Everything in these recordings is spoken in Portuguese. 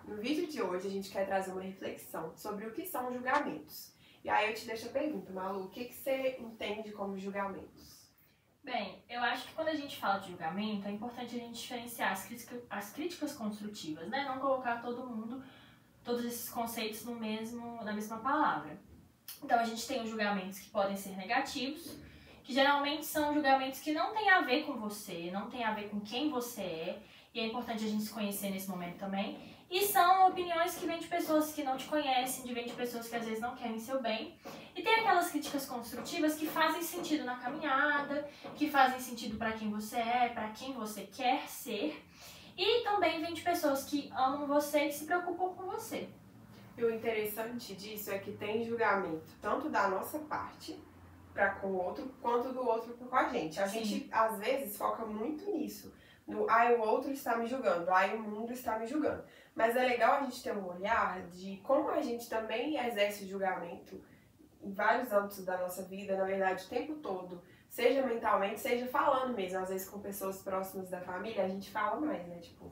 No vídeo de hoje a gente quer trazer uma reflexão sobre o que são julgamentos. E aí eu te deixo a pergunta, Malu, o que você entende como julgamentos? Bem, eu acho que quando a gente fala de julgamento, é importante a gente diferenciar as críticas construtivas, né? Não colocar todo mundo, todos esses conceitos na mesma palavra. Então a gente tem os julgamentos que podem ser negativos, que geralmente são julgamentos que não têm a ver com você, não têm a ver com quem você é, e é importante a gente se conhecer nesse momento também. E são opiniões que vêm de pessoas que não te conhecem, vêm de pessoas que às vezes não querem seu bem. E tem aquelas críticas construtivas que fazem sentido na caminhada, que fazem sentido para quem você é, para quem você quer ser. E também vem de pessoas que amam você e que se preocupam com você. E o interessante disso é que tem julgamento tanto da nossa parte para com o outro, quanto do outro com a gente. A gente, às vezes, foca muito nisso. O outro está me julgando, o mundo está me julgando. Mas é legal a gente ter um olhar de como a gente também exerce julgamento em vários âmbitos da nossa vida, na verdade, o tempo todo. Seja mentalmente, seja falando mesmo. Às vezes com pessoas próximas da família, a gente fala mais, né? Tipo,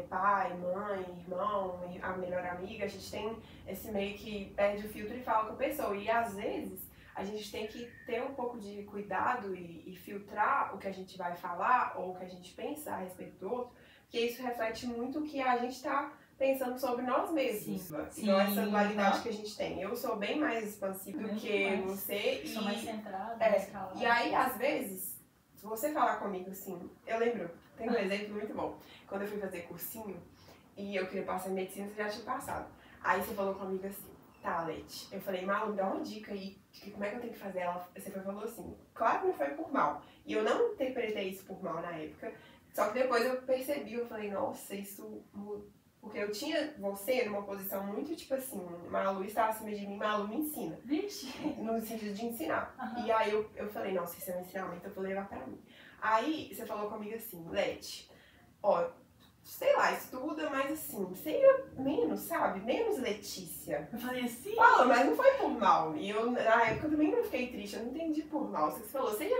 pai, mãe, irmão, a melhor amiga. A gente tem esse meio que perde o filtro e fala com a pessoa. E às vezes a gente tem que ter um pouco de cuidado e filtrar o que a gente vai falar ou o que a gente pensa a respeito do outro, porque isso reflete muito o que a gente está pensando sobre nós mesmos. Então essa dualidade que a gente tem. Eu sou bem mais expansiva do que você. Sou mais centrada, mais calada. E aí, às vezes, se você falar comigo assim, eu lembro, tem um exemplo muito bom. Quando eu fui fazer cursinho e eu queria passar em medicina, você já tinha passado. Aí você falou comigo assim, tá, Leti. Eu falei, Malu, dá uma dica aí, de como é que eu tenho que fazer. Você falou assim, claro que não foi por mal. E eu não interpretei isso por mal na época. Só que depois eu percebi, eu falei, nossa, isso mudou. Porque eu tinha você numa posição muito tipo assim, Malu está acima de mim, Malu me ensina. Vixe. No sentido de ensinar. Uhum. E aí eu falei, nossa, isso é um ensinamento, eu vou levar pra mim. Aí você falou comigo assim, Leti, ó, sei lá, estuda, mas assim, seja menos, sabe? Menos Letícia. Eu falei assim? Fala, mas não foi por mal. E eu, na época, eu também não fiquei triste, eu não entendi por mal. Você falou, seja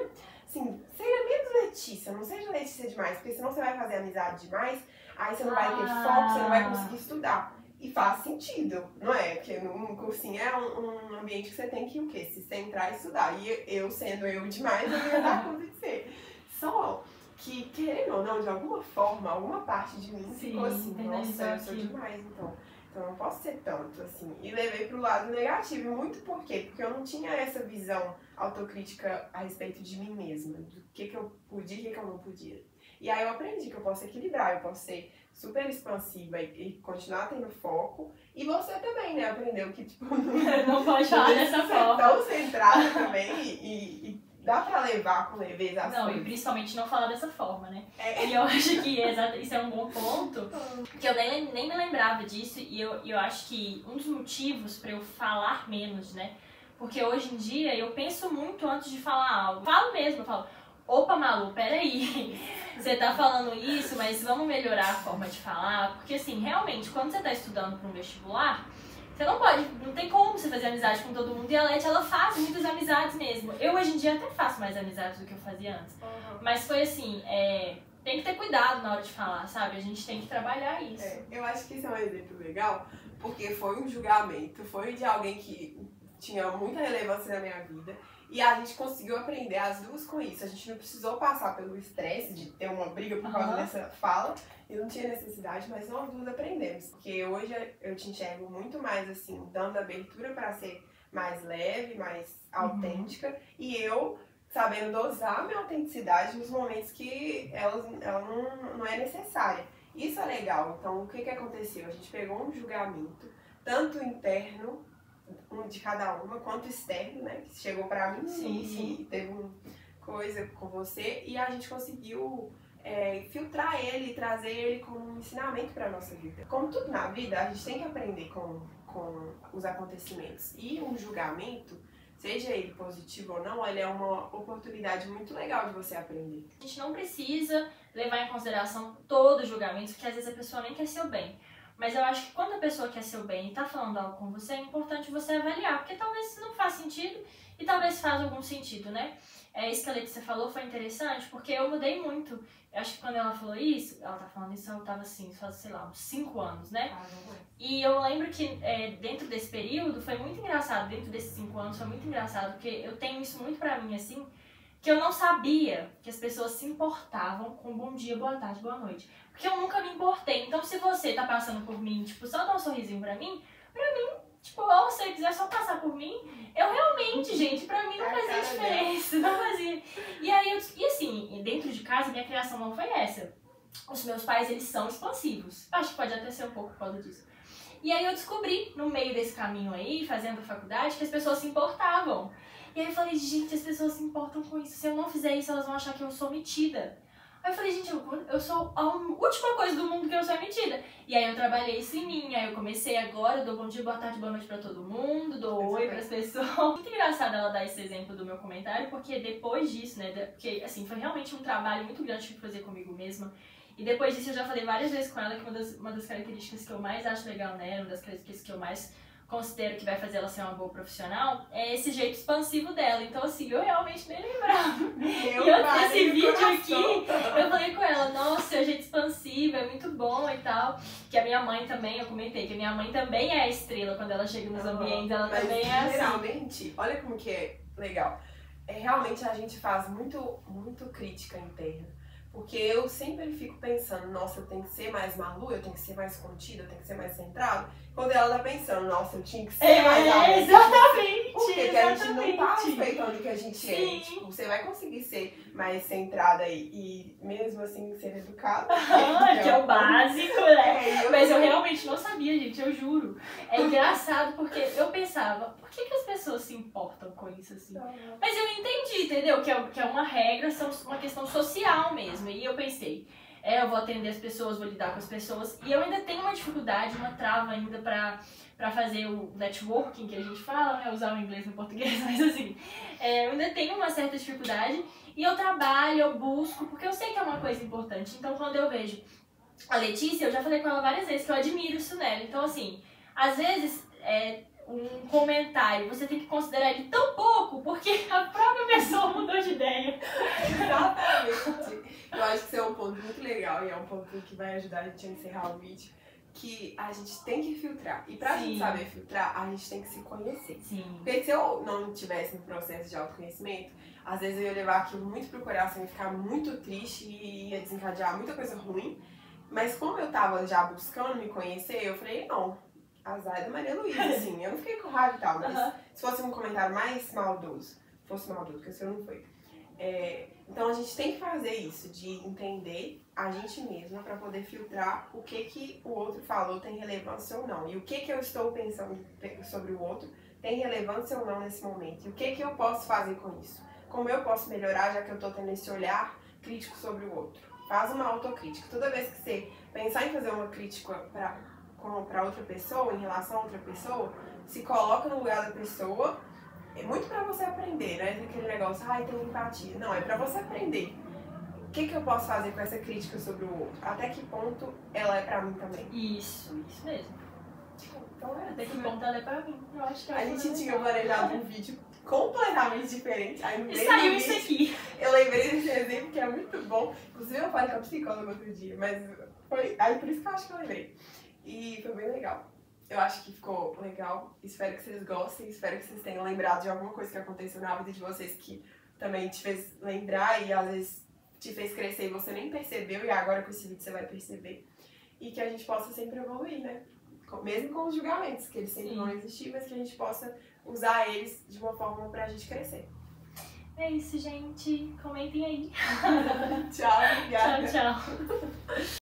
menos Letícia, não seja Letícia demais, porque senão você vai fazer amizade demais, aí você não vai ter foco, você não vai conseguir estudar. E faz sentido, não é? Porque no cursinho é um ambiente que você tem que o quê? Se centrar e estudar. E eu, sendo eu demais, eu ia dar conta de ser. Só que, querendo ou não, de alguma forma, alguma parte de mim ficou assim, nossa, eu sou demais, então não posso ser tanto, assim. E levei pro lado negativo. Muito por quê? Porque eu não tinha essa visão autocrítica a respeito de mim mesma, do que eu podia e o que eu não podia. E aí eu aprendi que eu posso equilibrar, eu posso ser super expansiva e continuar tendo foco. E você também, né? Aprendeu que, tipo, não pode falar dessa forma. Tão centrada também e dá pra levar com leveza as coisas. E principalmente não falar dessa forma, né? E eu acho que isso é um bom ponto, que eu nem me lembrava disso, e eu acho que um dos motivos pra eu falar menos, né? Porque hoje em dia eu penso muito antes de falar algo. Falo mesmo, eu falo, opa, Malu, peraí, você tá falando isso, mas vamos melhorar a forma de falar, porque assim, realmente, quando você tá estudando para um vestibular, você não tem como você fazer amizade com todo mundo, e a Leti, ela faz muitas amizades mesmo. Eu hoje em dia até faço mais amizades do que eu fazia antes, mas foi assim, tem que ter cuidado na hora de falar, sabe? A gente tem que trabalhar isso. Eu acho que isso é um exemplo legal, porque foi um julgamento, foi de alguém que tinha muita relevância na minha vida, e a gente conseguiu aprender as duas com isso. A gente não precisou passar pelo estresse de ter uma briga por causa dessa fala, e não tinha necessidade, mas nós duas aprendemos. Porque hoje eu te enxergo muito mais assim, dando abertura para ser mais leve, mais autêntica, e eu sabendo dosar a minha autenticidade nos momentos que ela não é necessária. Isso é legal. Então, o que aconteceu? A gente pegou um julgamento, tanto interno, um de cada uma, quanto externo, né? Que chegou pra mim e teve uma coisa com você, e a gente conseguiu filtrar ele e trazer ele como um ensinamento pra nossa vida. Como tudo na vida, a gente tem que aprender com os acontecimentos. E um julgamento, seja ele positivo ou não, ele é uma oportunidade muito legal de você aprender. A gente não precisa levar em consideração todo o julgamento, porque às vezes a pessoa nem quer seu bem. Mas eu acho que quando a pessoa quer seu bem e tá falando algo com você, é importante você avaliar, porque talvez não faz sentido e talvez faça algum sentido, né? isso que a Letícia falou foi interessante, porque eu mudei muito. Eu acho que quando ela falou isso, ela tá falando isso, eu tava assim, só, sei lá, uns 5 anos, né? E eu lembro que dentro desse período foi muito engraçado, dentro desses 5 anos foi muito engraçado, porque eu tenho isso muito pra mim, assim, que eu não sabia que as pessoas se importavam com bom dia, boa tarde, boa noite. Porque eu nunca me importei. Então, se você tá passando por mim, tipo, só dá um sorrisinho pra mim, tipo, ou se você quiser só passar por mim, eu realmente, gente, pra mim não fazia diferença, não fazia. E aí, e assim, dentro de casa, minha criação não foi essa. Os meus pais, eles são expansivos. Acho que pode até ser um pouco por causa disso. E aí eu descobri, no meio desse caminho aí, fazendo faculdade, que as pessoas se importavam. E aí eu falei, gente, as pessoas se importam com isso. Se eu não fizer isso, elas vão achar que eu sou metida. Aí eu falei, gente, eu sou a última coisa do mundo que eu sou metida. E aí eu trabalhei isso em mim, aí eu comecei agora, eu dou bom dia, boa tarde, boa noite pra todo mundo, dou oi pras pessoas. Muito engraçado ela dar esse exemplo do meu comentário, porque depois disso, né, porque assim, foi realmente um trabalho muito grande que eu fazer comigo mesma. E depois disso eu já falei várias vezes com ela que uma das características que eu mais acho legal nela, uma das características que eu mais considero que vai fazer ela ser uma boa profissional, é esse jeito expansivo dela. Então, assim, eu realmente nem lembrava. E esse vídeo aqui, eu falei com ela, nossa, seu jeito expansivo é muito bom e tal. Que a minha mãe também, eu comentei, que a minha mãe também é a estrela quando ela chega nos ambientes, ela também é assim. Geralmente, olha como que é legal. Realmente a gente faz muito crítica interna. Porque eu sempre fico pensando, nossa, eu tenho que ser mais Malu, eu tenho que ser mais contida, eu tenho que ser mais centrada. Quando ela tá pensando, nossa, eu tinha que ser mais Malu. Exatamente! Porque a gente não tá respeitando o que a gente é. Tipo, você vai conseguir ser mais centrada e mesmo assim ser educada. Que é o básico, né? Mas eu realmente não sabia, gente, eu juro. É engraçado porque eu pensava, por que as pessoas se importam com isso assim? Mas eu entendi, entendeu? Que é uma regra, uma questão social mesmo. E eu pensei, eu vou atender as pessoas, vou lidar com as pessoas. E eu ainda tenho uma dificuldade, uma trava ainda pra fazer o networking que a gente fala, né? Usar o inglês no português, mas assim, eu ainda tenho uma certa dificuldade. E eu trabalho, eu busco, porque eu sei que é uma coisa importante. Então, quando eu vejo a Letícia, eu já falei com ela várias vezes que eu admiro isso nela. Então, assim, às vezes, um comentário, você tem que considerar ele tão pouco, porque a própria pessoa mudou de ideia. Exatamente. Eu acho que isso é um ponto muito legal e é um ponto que vai ajudar a gente a encerrar o vídeo. Que a gente tem que filtrar. E pra gente saber filtrar, a gente tem que se conhecer. Sim. Porque se eu não tivesse no processo de autoconhecimento, às vezes eu ia levar aquilo muito pro coração e ficar muito triste e ia desencadear muita coisa ruim. Mas como eu tava já buscando me conhecer, eu falei, não, azar da Maria Luísa, assim. Eu não fiquei com raiva e tal, mas se fosse um comentário mais maldoso, porque o seu não foi. Então a gente tem que fazer isso, de entender a gente mesma para poder filtrar o que o outro falou tem relevância ou não. E o que eu estou pensando sobre o outro tem relevância ou não nesse momento. E o que eu posso fazer com isso. Como eu posso melhorar, já que eu estou tendo esse olhar crítico sobre o outro. Faz uma autocrítica. Toda vez que você pensar em fazer uma crítica para outra pessoa, em relação a outra pessoa, se coloca no lugar da pessoa. É muito pra você aprender, né? Aquele negócio, tem empatia. Não, é pra você aprender. O que eu posso fazer com essa crítica sobre o outro? Até que ponto ela é pra mim também? Isso mesmo. Então até que ponto ela é pra mim. Eu acho que a gente tinha planejado um vídeo completamente diferente. Aí no meio saiu do isso vídeo, aqui. Eu lembrei desse exemplo que é muito bom. Inclusive eu falei com a psicóloga outro dia, mas foi aí por isso que eu acho que eu lembrei. E foi bem legal. Eu acho que ficou legal, espero que vocês gostem, espero que vocês tenham lembrado de alguma coisa que aconteceu na vida de vocês que também te fez lembrar e às vezes te fez crescer e você nem percebeu e agora com esse vídeo você vai perceber. E que a gente possa sempre evoluir, né? Mesmo com os julgamentos, que eles sempre vão existir, mas que a gente possa usar eles de uma forma pra gente crescer. É isso, gente. Comentem aí. Tchau, obrigada. Tchau, tchau.